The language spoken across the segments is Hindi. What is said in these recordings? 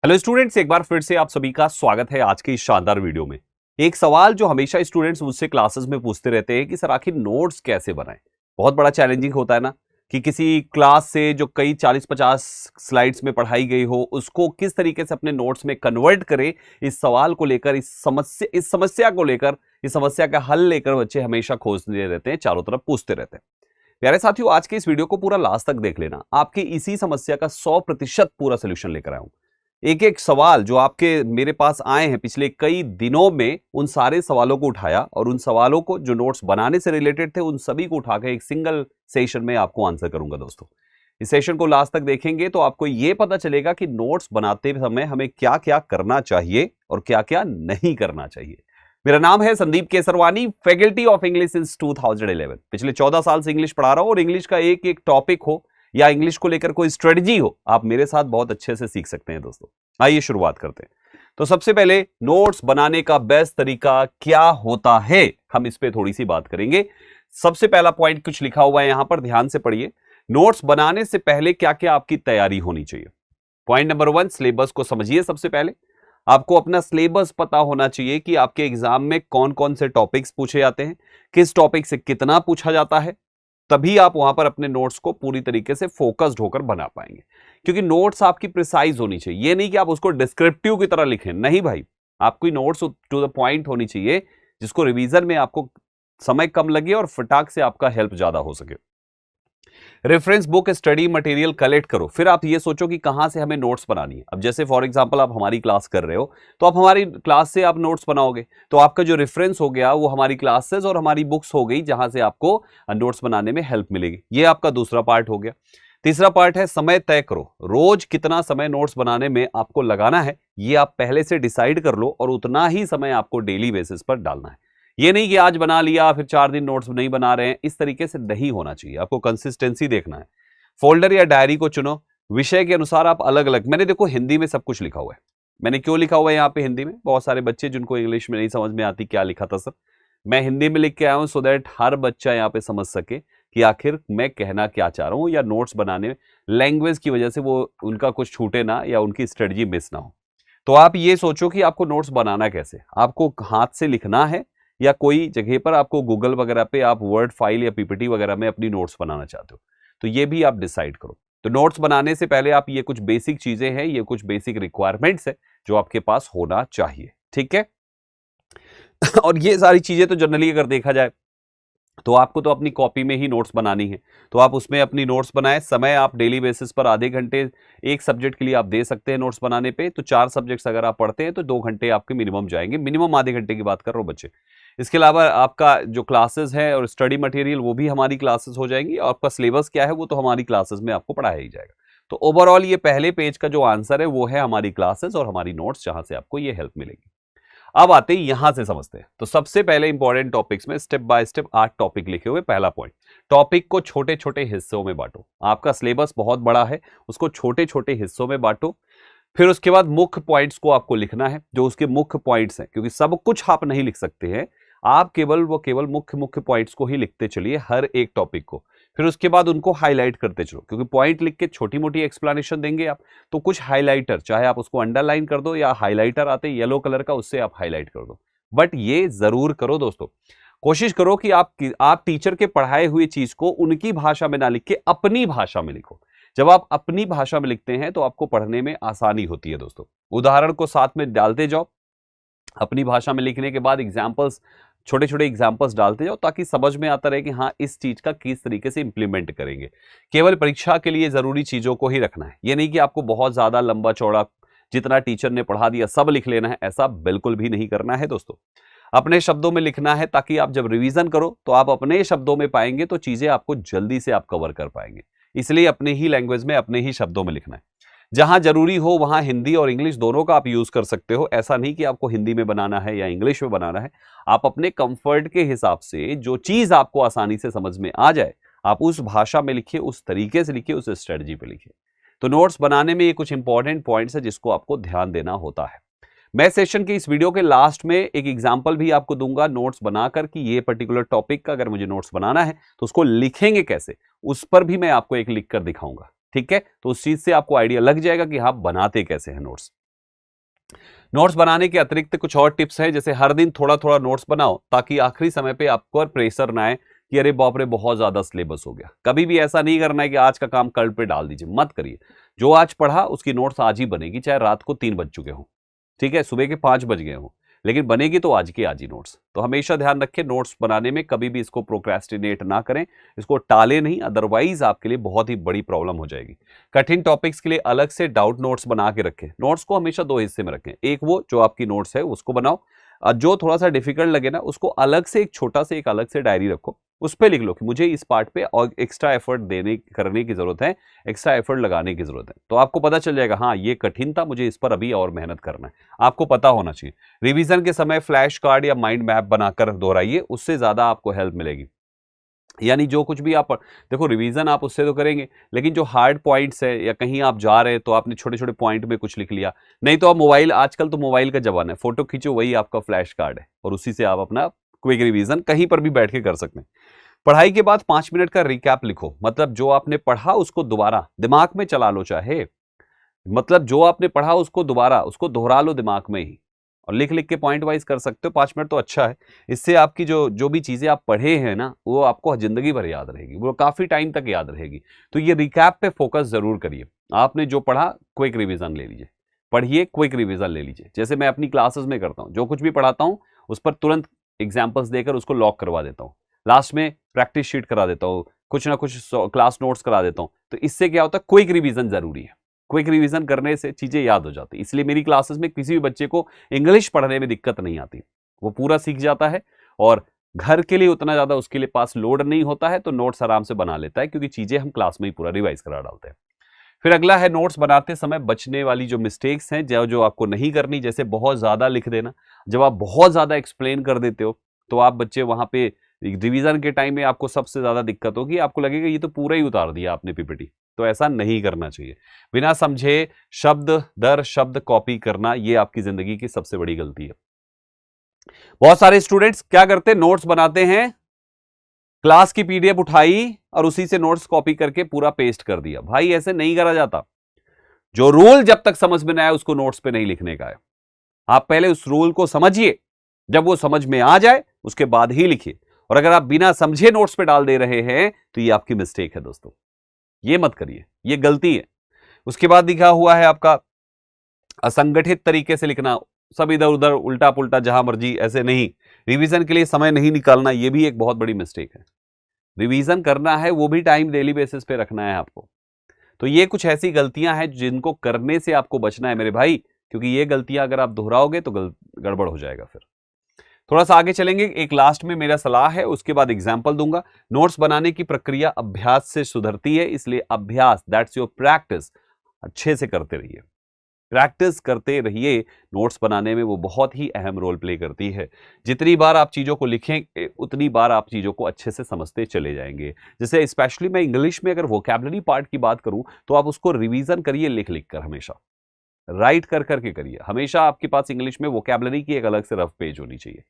हेलो स्टूडेंट्स, एक बार फिर से आप सभी का स्वागत है आज के इस शानदार वीडियो में। एक सवाल जो हमेशा स्टूडेंट्स मुझसे क्लासेस में पूछते रहते हैं कि सर आखिर नोट्स कैसे बनाएं। बहुत बड़ा चैलेंजिंग होता है ना कि किसी क्लास से जो कई 40-50 स्लाइड्स में पढ़ाई गई हो उसको किस तरीके से अपने नोट्स में कन्वर्ट करें। इस सवाल को लेकर, इस समस्या को लेकर, इस समस्या का हल लेकर बच्चे हमेशा खोजते रहते हैं, चारों तरफ पूछते रहते हैं। प्यारे साथियों, आज के इस वीडियो को पूरा लास्ट तक देख लेना, आपकी इसी समस्या का 100% पूरा सोल्यूशन लेकर आऊं। एक एक सवाल जो आपके मेरे पास आए हैं पिछले कई दिनों में, उन सारे सवालों को उठाया और उन सवालों को जो नोट्स बनाने से रिलेटेड थे उन सभी को उठाकर एक सिंगल सेशन में आपको आंसर करूंगा। दोस्तों, इस सेशन को लास्ट तक देखेंगे तो आपको यह पता चलेगा कि नोट्स बनाते समय हमें क्या क्या करना चाहिए और क्या क्या नहीं करना चाहिए। मेरा नाम है Sandeep Kesarwani, faculty of English since 2011। पिछले 14 साल से इंग्लिश पढ़ा रहा हूं और इंग्लिश का एक एक टॉपिक हो या इंग्लिश को लेकर कोई स्ट्रेटजी हो, आप मेरे साथ बहुत अच्छे से सीख सकते हैं। दोस्तों, आइए शुरुआत करते हैं। तो सबसे पहले नोट्स बनाने का बेस्ट तरीका क्या होता है, हम इस पे थोड़ी सी बात करेंगे। सबसे पहला पॉइंट कुछ लिखा हुआ है यहां पर, ध्यान से पढ़िए। नोट्स बनाने से पहले क्या क्या आपकी तैयारी होनी चाहिए। पॉइंट नंबर 1, सिलेबस को समझिए। सबसे पहले आपको अपना सिलेबस पता होना चाहिए कि आपके एग्जाम में कौन कौन से टॉपिक्स पूछे जाते हैं, किस टॉपिक से कितना पूछा जाता है। तभी आप वहां पर अपने नोट्स को पूरी तरीके से फोकस्ड होकर बना पाएंगे। क्योंकि नोट्स आपकी प्रिसाइज होनी चाहिए, ये नहीं कि आप उसको डिस्क्रिप्टिव की तरह लिखें। नहीं भाई, आपकी नोट्स टू द पॉइंट होनी चाहिए, जिसको रिवीजन में आपको समय कम लगे और फटाक से आपका हेल्प ज्यादा हो सके। Reference book, study material collect करो। फिर आप ये सोचो कि कहां से हमें नोट्स बनानी है। अब जैसे फॉर एग्जांपल आप हमारी क्लास कर रहे हो, तो आप हमारी क्लास से आप नोट्स बनाओगे, तो आपका जो रेफरेंस हो गया वो हमारी क्लासेस और हमारी बुक्स हो गई, जहां से आपको नोट्स बनाने में हेल्प मिलेगी। ये आपका दूसरा पार्ट हो गया। तीसरा पार्ट है समय तय करो। रोज कितना समय नोट्स बनाने में आपको लगाना है, ये आप पहले से डिसाइड कर लो और उतना ही समय आपको डेली बेसिस पर डालना है। ये नहीं कि आज बना लिया फिर 4 दिन नोट्स नहीं बना रहे हैं, इस तरीके से नहीं होना चाहिए। आपको कंसिस्टेंसी देखना है। फोल्डर या डायरी को चुनो, विषय के अनुसार आप अलग अलग, मैंने देखो हिंदी में सब कुछ लिखा हुआ है। मैंने क्यों लिखा हुआ है यहाँ पे हिंदी में, बहुत सारे बच्चे जिनको इंग्लिश में नहीं समझ में आती क्या लिखा था सर, मैं हिंदी में लिख के आया हूं सो दैट हर बच्चा यहाँ पे समझ सके कि आखिर मैं कहना क्या चाह रहा हूं, या नोट्स बनाने में लैंग्वेज की वजह से वो उनका कुछ छूटे ना या उनकी स्ट्रेटजी मिस ना हो। तो आप ये सोचो कि आपको नोट्स बनाना कैसे, आपको हाथ से लिखना है या कोई जगह पर आपको गूगल वगैरह पे आप वर्ड फाइल या पीपीटी वगैरह में अपनी नोट्स बनाना चाहते हो, तो ये भी आप डिसाइड करो। तो नोट्स बनाने से पहले आप ये कुछ बेसिक चीजें हैं, ये कुछ बेसिक रिक्वायरमेंट्स है जो आपके पास होना चाहिए, ठीक है। और ये सारी चीजें तो जनरली अगर देखा जाए तो आपको तो अपनी कॉपी में ही नोट्स बनानी है, तो आप उसमें अपनी नोट्स बनाएं। समय आप डेली बेसिस पर आधे घंटे एक सब्जेक्ट के लिए आप दे सकते हैं नोट्स बनाने पे। तो 4 सब्जेक्ट्स अगर आप पढ़ते हैं तो 2 घंटे आपके मिनिमम जाएंगे, मिनिमम आधे घंटे की बात कर रहा हूं बच्चे। इसके अलावा आपका जो क्लासेस है और स्टडी मटेरियल वो भी हमारी क्लासेस हो जाएंगी, और आपका सिलेबस क्या है वो तो हमारी क्लासेस में आपको पढ़ाया ही जाएगा। तो ओवरऑल ये पहले पेज का जो आंसर है वो है हमारी क्लासेस और हमारी नोट्स, जहां से आपको ये हेल्प मिलेगी। अब आते ही यहां से समझते हैं। तो सबसे पहले इंपॉर्टेंट टॉपिक्स में स्टेप बाय स्टेप 8 टॉपिक लिखे हुए। पहला पॉइंट, टॉपिक को छोटे छोटे हिस्सों में बांटो। आपका सिलेबस बहुत बड़ा है, उसको छोटे छोटे हिस्सों में बांटो। फिर उसके बाद मुख्य पॉइंट्स को आपको लिखना है, जो उसके मुख्य पॉइंट्स हैं, क्योंकि सब कुछ आप नहीं लिख सकते हैं। आप केवल मुख्य मुख्य पॉइंट्स को ही लिखते चलिए, हर एक टॉपिक को। फिर उसके बाद उनको हाईलाइट करते चलो, क्योंकि पॉइंट लिख के छोटी मोटी एक्सप्लेनेशन देंगे आप, तो कुछ हाईलाइटर, चाहे आप उसको अंडरलाइन कर दो या हाईलाइटर आते येलो कलर का, उससे आप हाईलाइट कर दो। बट ये जरूर करो दोस्तों, कोशिश करो कि आप टीचर के पढ़ाए हुए चीज को उनकी भाषा में ना लिख के अपनी भाषा में लिखो। जब आप अपनी भाषा में लिखते हैं तो आपको पढ़ने में आसानी होती है दोस्तों। उदाहरण को साथ में डालते जाओ, अपनी भाषा में लिखने के बाद एग्जाम्पल्स, छोटे छोटे एग्जाम्पल्स डालते जाओ, ताकि समझ में आता रहे कि हाँ इस चीज का किस तरीके से इंप्लीमेंट करेंगे। केवल परीक्षा के लिए जरूरी चीजों को ही रखना है, ये नहीं कि आपको बहुत ज्यादा लंबा चौड़ा जितना टीचर ने पढ़ा दिया सब लिख लेना है, ऐसा बिल्कुल भी नहीं करना है दोस्तों। अपने शब्दों में लिखना है, ताकि आप जब रिवीजन करो तो आप अपने शब्दों में पाएंगे, तो चीजें आपको जल्दी से आप कवर कर पाएंगे। इसलिए अपने ही लैंग्वेज में, अपने ही शब्दों में लिखना है। जहां जरूरी हो वहां हिंदी और इंग्लिश दोनों का आप यूज कर सकते हो। ऐसा नहीं कि आपको हिंदी में बनाना है या इंग्लिश में बनाना है। आप अपने कंफर्ट के हिसाब से जो चीज आपको आसानी से समझ में आ जाए, आप उस भाषा में लिखिए, उस तरीके से लिखिए, उस स्ट्रेटजी पे लिखिए। तो नोट्स बनाने में ये कुछ इंपॉर्टेंट पॉइंट्स है जिसको आपको ध्यान देना होता है। मैं सेशन के इस वीडियो के लास्ट में एक एग्जांपल भी आपको दूंगा नोट्स बनाकर, कि ये पर्टिकुलर टॉपिक का अगर मुझे नोट्स बनाना है तो उसको लिखेंगे कैसे, उस पर भी मैं आपको एक लिख कर दिखाऊंगा। ठीक है, तो उस चीज से आपको आइडिया लग जाएगा कि हाँ बनाते कैसे हैं नोट्स। नोट्स बनाने के अतिरिक्त कुछ और टिप्स हैं, जैसे हर दिन थोड़ा थोड़ा नोट्स बनाओ ताकि आखिरी समय पे आपको प्रेशर ना आए कि अरे बाप रे बहुत ज्यादा सिलेबस हो गया। कभी भी ऐसा नहीं करना है कि आज का काम कल पे डाल दीजिए, मत करिए। जो आज पढ़ा उसकी नोट्स आज ही बनेगी, चाहे रात को 3 बज चुके हों, ठीक है, सुबह के 5 बज गए हों, लेकिन बनेगी तो आज की आज ही नोट्स। तो हमेशा ध्यान रखें नोट्स बनाने में कभी भी इसको प्रोक्रेस्टिनेट ना करें, इसको टालें नहीं, अदरवाइज आपके लिए बहुत ही बड़ी प्रॉब्लम हो जाएगी। कठिन टॉपिक्स के लिए अलग से डाउट नोट्स बना के रखें। नोट्स को हमेशा 2 हिस्से में रखें, एक वो जो आपकी नोट्स है उसको बनाओ, और जो थोड़ा सा डिफिकल्ट लगे ना उसको अलग से एक छोटा से एक अलग से डायरी रखो, उस पर लिख लो कि मुझे इस पार्ट पे और एक्स्ट्रा एफर्ट करने की जरूरत है, एक्स्ट्रा एफर्ट लगाने की जरूरत है। तो आपको पता चल जाएगा हाँ ये कठिन था, मुझे इस पर अभी और मेहनत करना है। आपको पता होना चाहिए। रिवीजन के समय फ्लैश कार्ड या माइंड मैप बनाकर दोहराइए, उससे ज्यादा आपको हेल्प मिलेगी। यानी जो कुछ भी आप देखो, रिवीजन आप उससे तो करेंगे, लेकिन जो हार्ड पॉइंट्स है या कहीं आप जा रहे हैं तो आपने छोटे छोटे पॉइंट में कुछ लिख लिया, नहीं तो आप मोबाइल, आजकल तो मोबाइल का जमाना है, फोटो खींचो वही आपका फ्लैश कार्ड है और उसी से आप अपना क्विक रिवीजन कहीं पर भी बैठ के कर सकते हैं। पढ़ाई के बाद 5 मिनट का रिकैप लिखो, मतलब जो आपने पढ़ा उसको दोबारा दिमाग में चला लो, चाहे मतलब जो आपने पढ़ा उसको दोबारा उसको दोहरा लो दिमाग में ही, और लिख लिख के पॉइंट वाइज कर सकते हो। 5 मिनट तो अच्छा है, इससे आपकी जो जो भी चीजें आप पढ़े हैं ना वो आपको जिंदगी भर याद रहेगी, वो काफी टाइम तक याद रहेगी। तो ये रिकैप पे फोकस जरूर करिए। आपने जो पढ़ा क्विक रिवीजन ले लीजिए, पढ़िए क्विक रिवीजन ले लीजिए। जैसे मैं अपनी क्लासेस में करता हूँ, जो कुछ भी पढ़ाता हूँ उस पर तुरंत एग्जाम्पल्स देकर उसको लॉक करवा देता हूँ, लास्ट में प्रैक्टिस शीट करा देता हूँ, कुछ ना कुछ क्लास नोट्स करा देता हूँ। तो इससे क्या होता है, क्विक रिवीजन जरूरी है। क्विक रिवीजन करने से चीजें याद हो जाती, इसलिए मेरी क्लासेस में किसी भी बच्चे को इंग्लिश पढ़ने में दिक्कत नहीं आती, वो पूरा सीख जाता है और घर के लिए उतना ज्यादा उसके लिए पास लोड नहीं होता है, तो नोट्स आराम से बना लेता है क्योंकि चीजें हम क्लास में ही पूरा रिवाइज करा डालते हैं। फिर अगला है नोट्स बनाते समय बचने वाली जो मिस्टेक्स हैं, जो जो आपको नहीं करनी, जैसे बहुत ज्यादा लिख देना। जब आप बहुत ज्यादा एक्सप्लेन कर देते हो तो आप बच्चे वहां पे रिवीजन के टाइम में आपको सबसे ज्यादा दिक्कत होगी, आपको लगेगा ये तो पूरा ही उतार दिया आपने पीपीटी। तो ऐसा नहीं करना चाहिए। बिना समझे शब्द दर शब्द कॉपी करना, ये आपकी जिंदगी की सबसे बड़ी गलती है। बहुत सारे स्टूडेंट्स क्या करते हैं, नोट्स बनाते हैं, क्लास की पीडीएफ उठाई और उसी से नोट्स कॉपी करके पूरा पेस्ट कर दिया। भाई ऐसे नहीं करा जाता। जो रूल जब तक समझ में ना आए उसको नोट्स पे नहीं लिखने का है। आप पहले उस रूल को समझिए, जब वो समझ में आ जाए उसके बाद ही लिखिए। और अगर आप बिना समझे नोट्स पे डाल दे रहे हैं तो ये आपकी मिस्टेक है दोस्तों, ये मत करिए, ये गलती है। उसके बाद लिखा हुआ है आपका असंगठित तरीके से लिखना, सब इधर उधर उल्टा पुल्टा जहां मर्जी, ऐसे नहीं। रिवीजन के लिए समय नहीं निकालना, ये भी एक बहुत बड़ी मिस्टेक है। रिवीजन करना है वो भी टाइम डेली बेसिस पे रखना है आपको। तो ये कुछ ऐसी गलतियां हैं जिनको करने से आपको बचना है मेरे भाई, क्योंकि ये गलतियां अगर आप दोहराओगे तो गड़बड़ हो जाएगा। फिर थोड़ा सा आगे चलेंगे, एक लास्ट में मेरा सलाह है, उसके बाद एग्जाम्पल दूंगा। नोट्स बनाने की प्रक्रिया अभ्यास से सुधरती है, इसलिए अभ्यास, दैट्स योर प्रैक्टिस, अच्छे से करते रहिए, प्रैक्टिस करते रहिए। नोट्स बनाने में वो बहुत ही अहम रोल प्ले करती है। जितनी बार आप चीजों को लिखें उतनी बार आप चीजों को अच्छे से समझते चले जाएंगे। जैसे स्पेशली मैं इंग्लिश में अगर वोकैबुलरी पार्ट की बात करूं तो आप उसको रिवीजन करिए, लिख लिख कर, हमेशा राइट कर करके करिए। हमेशा आपके पास इंग्लिश में वोकैबुलरी की एक अलग से रफ पेज होनी चाहिए।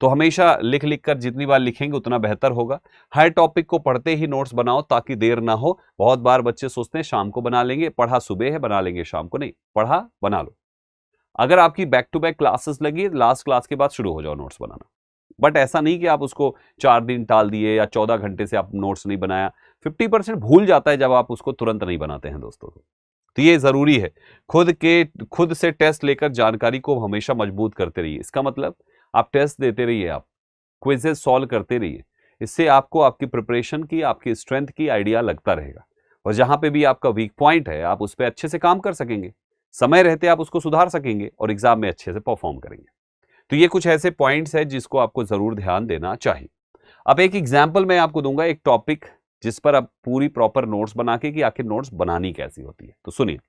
तो हमेशा लिख लिख कर जितनी बार लिखेंगे उतना बेहतर होगा। हर टॉपिक को पढ़ते ही नोट्स बनाओ ताकि देर ना हो। बहुत बार बच्चे सोचते हैं शाम को बना लेंगे, पढ़ा सुबह है बना लेंगे शाम को, नहीं, पढ़ा बना लो। अगर आपकी बैक टू बैक क्लासेस लगी, लास्ट क्लास के बाद शुरू हो जाओ नोट्स बनाना। बट ऐसा नहीं कि आप उसको 4 दिन टाल दिए या 14 घंटे से आप नोट्स नहीं बनाया। 50% भूल जाता है जब आप उसको तुरंत नहीं बनाते हैं दोस्तों। तो ये जरूरी है। खुद से टेस्ट लेकर जानकारी को हमेशा मजबूत करते रहिए। इसका मतलब आप टेस्ट देते रहिए, आप क्विजेस सॉल्व करते रहिए। इससे आपको आपकी प्रिपरेशन की, आपकी स्ट्रेंथ की आइडिया लगता रहेगा, और जहां पे भी आपका वीक पॉइंट है आप उस पर अच्छे से काम कर सकेंगे, समय रहते आप उसको सुधार सकेंगे और एग्जाम में अच्छे से परफॉर्म करेंगे। तो ये कुछ ऐसे पॉइंट्स हैं जिसको आपको जरूर ध्यान देना चाहिए। अब एक एग्जाम्पल मैं आपको दूंगा, एक टॉपिक जिस पर आप पूरी प्रॉपर नोट्स बना के कि आखिर नोट्स बनानी कैसी होती है। तो सुनिए,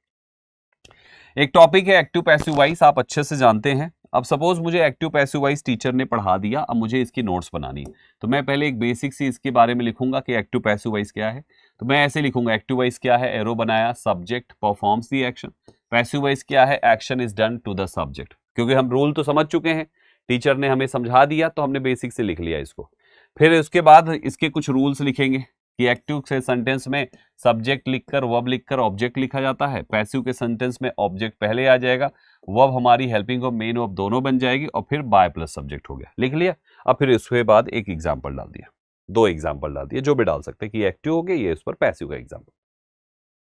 एक टॉपिक है एक्टिव पैसिव वॉइस, आप अच्छे से जानते हैं। अब सपोज मुझे एक्टिव पैसिव वॉइस टीचर ने पढ़ा दिया, अब मुझे इसकी नोट्स बनानी है। तो मैं पहले एक बेसिक सी इसके बारे में लिखूंगा कि एक्टिव पैसिव वॉइस क्या है। तो मैं ऐसे लिखूंगा, एक्टिव वॉइस क्या है, एरो बनाया, subject performs the action. Passive voice क्या है, action is done to the subject. क्योंकि हम रूल तो समझ चुके हैं, टीचर ने हमें समझा दिया तो हमने बेसिक से लिख लिया इसको। फिर उसके बाद इसके कुछ रूल्स लिखेंगे, कि एक्टिव के सेंटेंस में सब्जेक्ट लिखकर वर्ब लिखकर ऑब्जेक्ट लिखा जाता है, पैसिव के सेंटेंस में ऑब्जेक्ट पहले आ जाएगा, वर्ब हमारी हेल्पिंग वर्ब मेन वर्ब दोनों बन जाएगी और फिर बाय प्लस सब्जेक्ट हो गया। लिख लिया। अब फिर इसके बाद एक एग्जाम्पल डाल दिया, 2 एग्जाम्पल डाल दिए, जो भी डाल सकते हैं कि एक्टिव हो गया, ये इस पर पैसिव का एग्जाम्पल।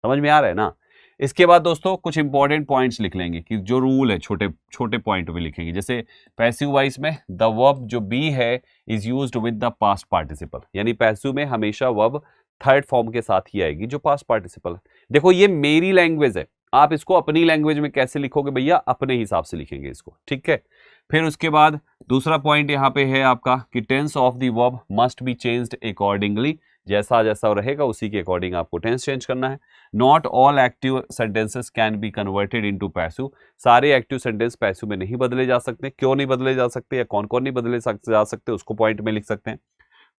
समझ में आ रहा है ना। इसके बाद दोस्तों कुछ इंपॉर्टेंट पॉइंट्स लिख लेंगे कि जो रूल है छोटे छोटे पॉइंट भी लिखेंगे। जैसे पैसिव वाइज में द वर्ब जो बी है is used with the past participle, यानी पैसिव में हमेशा वर्ब थर्ड फॉर्म के साथ ही आएगी जो पास्ट पार्टिसिपल है। देखो ये मेरी लैंग्वेज है, आप इसको अपनी लैंग्वेज में कैसे लिखोगे भैया, अपने हिसाब से लिखेंगे इसको, ठीक है। फिर उसके बाद दूसरा पॉइंट यहाँ पे है आपका कि tense of the verb must be changed accordingly, जैसा जैसा रहेगा उसी के अकॉर्डिंग आपको टेंस चेंज करना है। Not all active sentences can be converted into passive, सारे एक्टिव सेंटेंस पैसिव में नहीं बदले जा सकते। क्यों नहीं बदले जा सकते या कौन कौन नहीं बदले जा सकते उसको पॉइंट में लिख सकते हैं।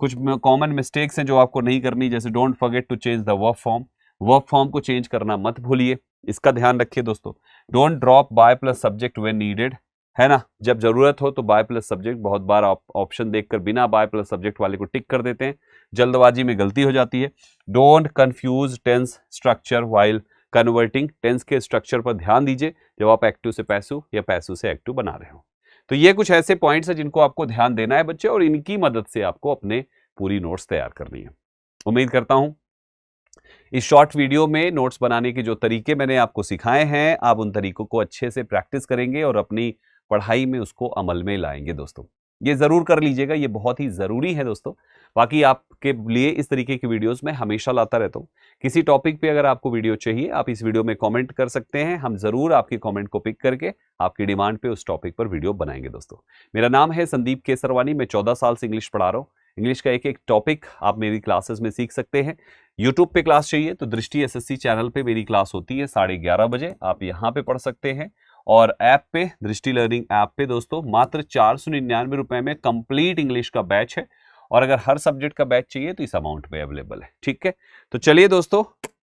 कुछ कॉमन मिस्टेक्स हैं जो आपको नहीं करनी, जैसे don't forget to change the verb form, verb form को चेंज करना मत भूलिए, इसका ध्यान रखिए दोस्तों। Don't drop by plus subject when needed, है ना, जब जरूरत हो तो बाय प्लस सब्जेक्ट, बहुत बार आप ऑप्शन देखकर बिना बाय प्लस सब्जेक्ट वाले को टिक कर देते हैं, जल्दबाजी में गलती हो जाती है। Don't confuse tense structure while converting, tense के स्ट्रक्चर पर ध्यान दीजिए जब आप एक्टिव से पैसिव या पैसिव से एक्टिव बना रहे हो। तो ये कुछ ऐसे पॉइंट्स हैं जिनको आपको ध्यान देना है बच्चे, और इनकी मदद से आपको अपने पूरी नोट्स तैयार करनी है। उम्मीद करता हूं इस शॉर्ट वीडियो में नोट्स बनाने के जो तरीके मैंने आपको सिखाए हैं, आप उन तरीकों को अच्छे से प्रैक्टिस करेंगे और अपनी पढ़ाई में उसको अमल में लाएंगे। दोस्तों ये जरूर कर लीजिएगा, ये बहुत ही जरूरी है दोस्तों। बाकी आपके लिए इस तरीके की वीडियोस मैं हमेशा लाता रहता हूँ। किसी टॉपिक पे अगर आपको वीडियो चाहिए, आप इस वीडियो में कमेंट कर सकते हैं, हम जरूर आपके कमेंट को पिक करके आपकी डिमांड पे उस टॉपिक पर वीडियो बनाएंगे। दोस्तों मेरा नाम है संदीप केसरवानी, मैं 14 साल से इंग्लिश पढ़ा रहा हूँ। इंग्लिश का एक एक टॉपिक आप मेरी क्लासेस में सीख सकते हैं। यूट्यूब पे क्लास चाहिए तो दृष्टि एसएससी चैनल पे मेरी क्लास होती है 11:30 बजे, आप यहाँ पे पढ़ सकते हैं। और ऐप पे, दृष्टि लर्निंग ऐप पे दोस्तों मात्र 499 रुपए में कंप्लीट इंग्लिश का बैच है, और अगर हर सब्जेक्ट का बैच चाहिए तो इस अमाउंट पे अवेलेबल है, ठीक है। तो चलिए दोस्तों,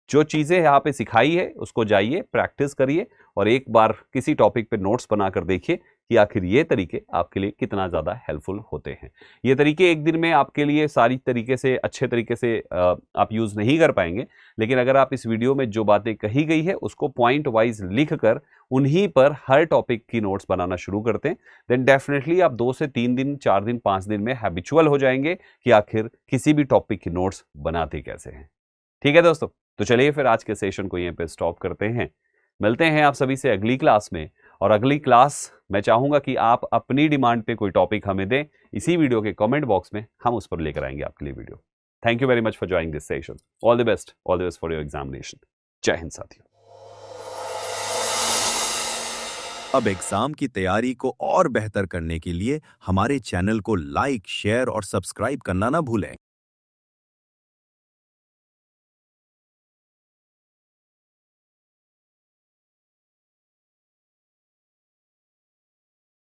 जो चीजें यहाँ पे सिखाई है उसको जाइए प्रैक्टिस करिए, और एक बार किसी टॉपिक पे नोट्स बनाकर देखिए कि आखिर ये तरीके आपके लिए कितना ज़्यादा हेल्पफुल होते हैं। ये तरीके एक दिन में आपके लिए सारी तरीके से अच्छे तरीके से आप यूज़ नहीं कर पाएंगे, लेकिन अगर आप इस वीडियो में जो बातें कही गई है उसको पॉइंट वाइज लिख कर उन्हीं पर हर टॉपिक की नोट्स बनाना शुरू करते हैं, देन डेफिनेटली आप 2 से 3 दिन, 4 दिन, 5 दिन में हैबिचुअल हो जाएंगे कि आखिर किसी भी टॉपिक की नोट्स बनाते कैसे हैं। ठीक है दोस्तों, तो चलिए फिर आज के सेशन को यहीं पे स्टॉप करते हैं। मिलते हैं आप सभी से अगली क्लास में, और अगली क्लास मैं चाहूंगा कि आप अपनी डिमांड पे कोई टॉपिक हमें दें, इसी वीडियो के कमेंट बॉक्स में हम उस पर लेकर आएंगे आपके लिए video. Thank you very much for joining this session. All the best for your examination. जय हिंद साथियों। अब एग्जाम की तैयारी को और बेहतर करने के लिए हमारे चैनल को लाइक, शेयर और सब्सक्राइब करना ना भूलें।